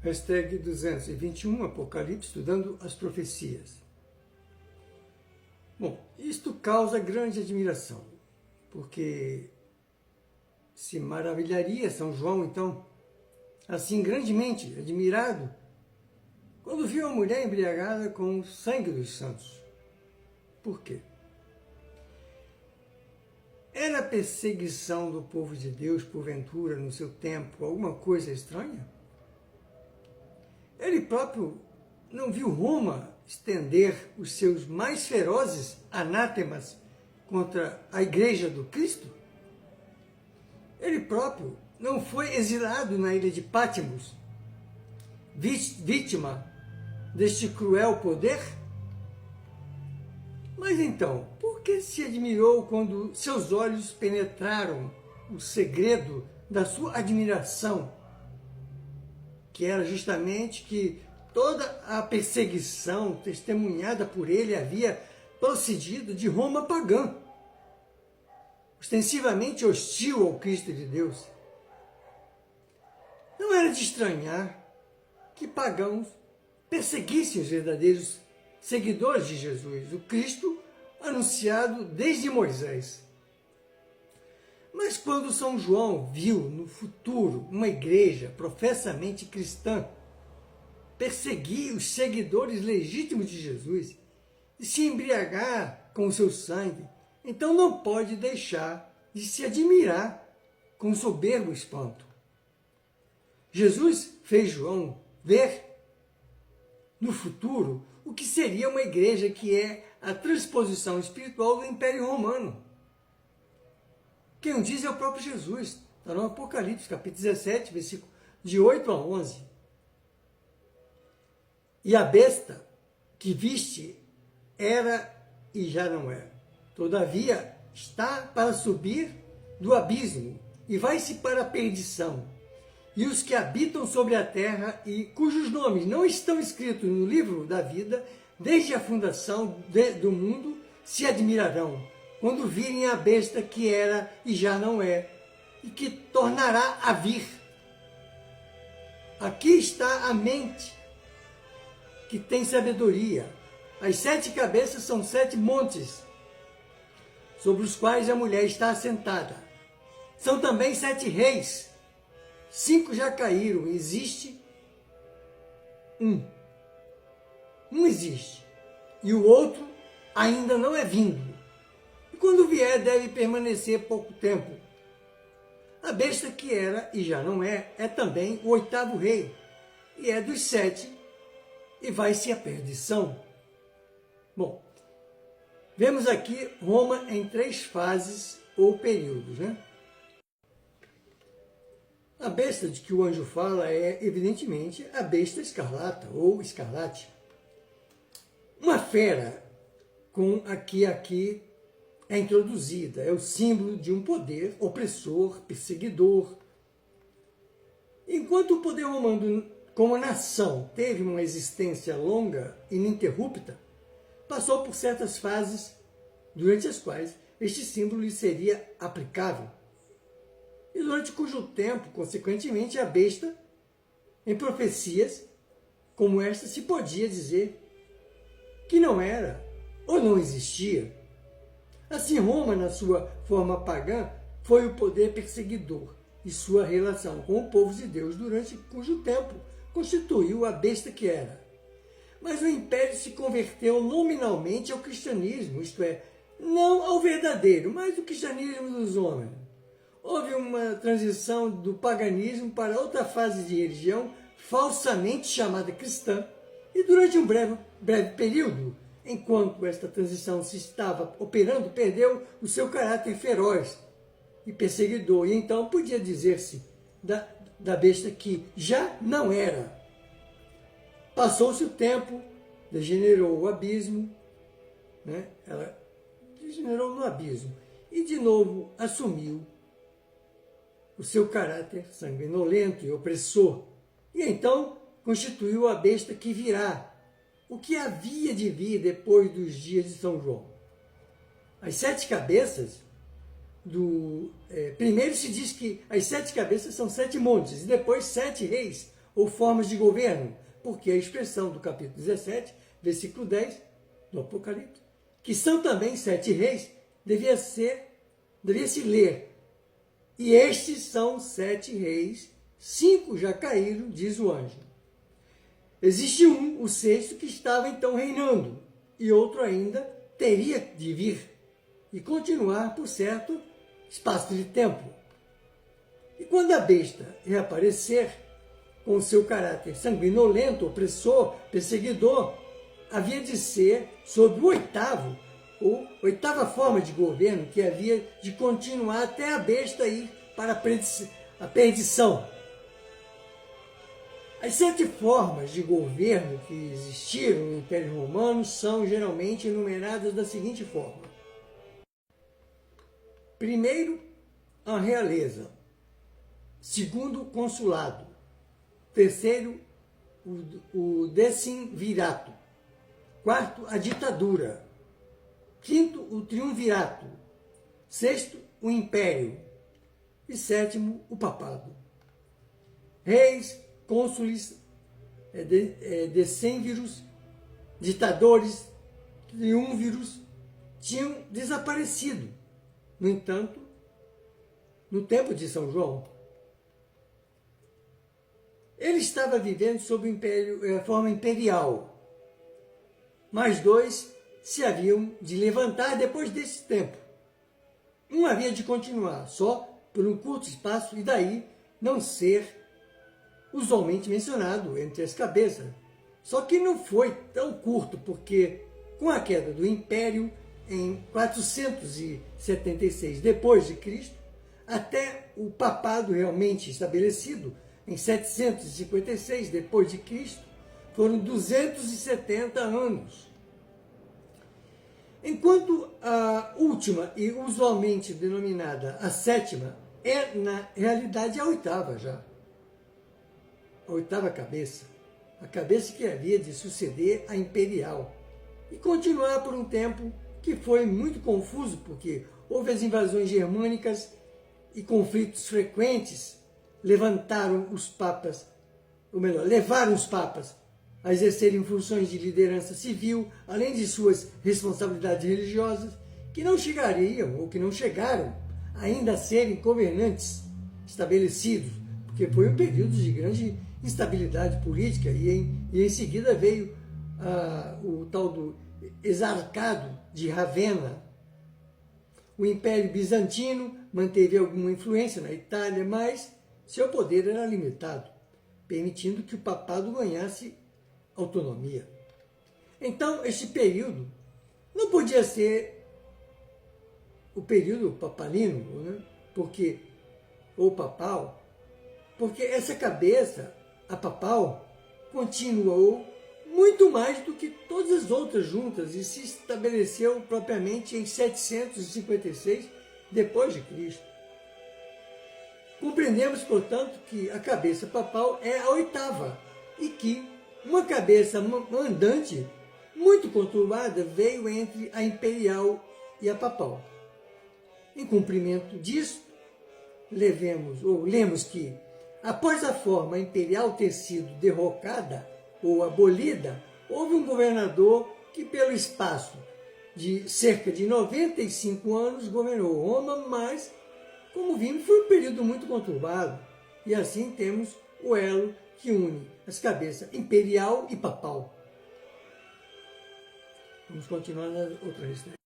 Hashtag 221, Apocalipse, estudando as profecias. Bom, isto causa grande admiração, porque se maravilharia São João, então, assim grandemente admirado, quando viu a mulher embriagada com o sangue dos santos. Por quê? Era a perseguição do povo de Deus, porventura, no seu tempo, alguma coisa estranha? Ele próprio não viu Roma estender os seus mais ferozes anátemas contra a Igreja do Cristo? Ele próprio não foi exilado na ilha de Patmos, vítima deste cruel poder? Mas então, por que se admirou quando seus olhos penetraram o segredo da sua admiração, que era justamente que toda a perseguição testemunhada por ele havia procedido de Roma pagã, ostensivamente hostil ao Cristo de Deus? Não era de estranhar que pagãos perseguissem os verdadeiros seguidores de Jesus, o Cristo anunciado desde Moisés. Mas quando São João viu no futuro uma igreja professamente cristã perseguir os seguidores legítimos de Jesus e se embriagar com o seu sangue, então não pode deixar de se admirar com soberbo espanto. Jesus fez João ver no futuro o que seria uma igreja que é a transposição espiritual do Império Romano. Quem o diz é o próprio Jesus, está no Apocalipse, capítulo 17, versículo de 8 a 11. E a besta que viste era e já não é. Todavia está para subir do abismo e vai-se para a perdição. E os que habitam sobre a terra e cujos nomes não estão escritos no livro da vida, desde a fundação do mundo, se admirarão, quando virem a besta que era e já não é, e que tornará a vir. Aqui está a mente, que tem sabedoria. As 7 cabeças são 7 montes, sobre os quais a mulher está assentada. São também 7 reis. 5 já caíram, existe um. Um existe, e o outro ainda não é vindo. E quando vier, deve permanecer pouco tempo. A besta que era e já não é também o 8º rei, e é dos 7, e vai-se à perdição. Bom, vemos aqui Roma em 3 fases ou períodos, né? A besta de que o anjo fala é, evidentemente, a besta escarlata ou escarlate. Uma fera com aqui é introduzida, é o símbolo de um poder opressor, perseguidor. Enquanto o poder romano, como nação, teve uma existência longa, ininterrupta, passou por certas fases durante as quais este símbolo lhe seria aplicável. E durante cujo tempo, consequentemente, a besta, em profecias como esta, se podia dizer que não era ou não existia. Assim, Roma, na sua forma pagã, foi o poder perseguidor e sua relação com o povo de Deus, durante cujo tempo constituiu a besta que era. Mas o império se converteu nominalmente ao cristianismo, isto é, não ao verdadeiro, mas o cristianismo dos homens. Houve uma transição do paganismo para outra fase de religião falsamente chamada cristã, e durante um breve período, enquanto esta transição se estava operando, perdeu o seu caráter feroz e perseguidor, e então podia dizer-se da besta que já não era. Passou-se o tempo, degenerou o abismo, né? Ela degenerou no abismo, e de novo assumiu o seu caráter sanguinolento e opressor, e então constituiu a besta que virá, o que havia de vir depois dos dias de São João. As 7 cabeças primeiro se diz que as 7 cabeças são 7 montes, e depois 7 reis, ou formas de governo, porque a expressão do capítulo 17, versículo 10 do Apocalipse, que são também 7 reis, devia se ler. E estes são 7 reis, 5 já caíram, diz o anjo. Existe um, o sexto, que estava então reinando, e outro ainda teria de vir e continuar por certo espaço de tempo. E quando a besta reaparecer, com seu caráter sanguinolento, opressor, perseguidor, havia de ser sob o oitavo, ou oitava forma de governo, que havia de continuar até a besta ir para a perdição. As 7 formas de governo que existiram no Império Romano são geralmente enumeradas da seguinte forma. Primeiro, a realeza. Segundo, o consulado. Terceiro, o decimvirato. Quarto, a ditadura. Quinto, o triunvirato. Sexto, o império. E sétimo, o papado. Reis, cônsules, decênviros, ditadores, triunviros tinham desaparecido. No entanto, no tempo de São João, ele estava vivendo sob a forma imperial. Mais 2 se haviam de levantar depois desse tempo. Um havia de continuar só por um curto espaço e daí não ser usualmente mencionado entre as cabeças. Só que não foi tão curto, porque com a queda do Império em 476 depois de Cristo, até o papado realmente estabelecido em 756 depois de Cristo, foram 270 anos. Enquanto a última e usualmente denominada a sétima é na realidade a oitava já. A oitava cabeça, a cabeça que havia de suceder a imperial e continuar por um tempo que foi muito confuso, porque houve as invasões germânicas e conflitos frequentes levaram os papas a exercerem funções de liderança civil, além de suas responsabilidades religiosas, que não chegariam ou que não chegaram ainda a serem governantes estabelecidos, porque foi um período de grande instabilidade política e em seguida veio o tal do exarcado de Ravenna. O Império Bizantino manteve alguma influência na Itália, mas seu poder era limitado, permitindo que o papado ganhasse autonomia. Então, este período não podia ser o período papalino, né? Ou papal, porque essa cabeça, a papal, continuou muito mais do que todas as outras juntas e se estabeleceu propriamente em 756 depois de Cristo. Compreendemos, portanto, que a cabeça papal é a oitava e que uma cabeça mandante muito conturbada veio entre a imperial e a papal. Em cumprimento disso, lemos que, após a forma imperial ter sido derrocada ou abolida, houve um governador que, pelo espaço de cerca de 95 anos, governou Roma, mas, como vimos, foi um período muito conturbado. E assim temos o elo que une as cabeças imperial e papal. Vamos continuar na outra restante.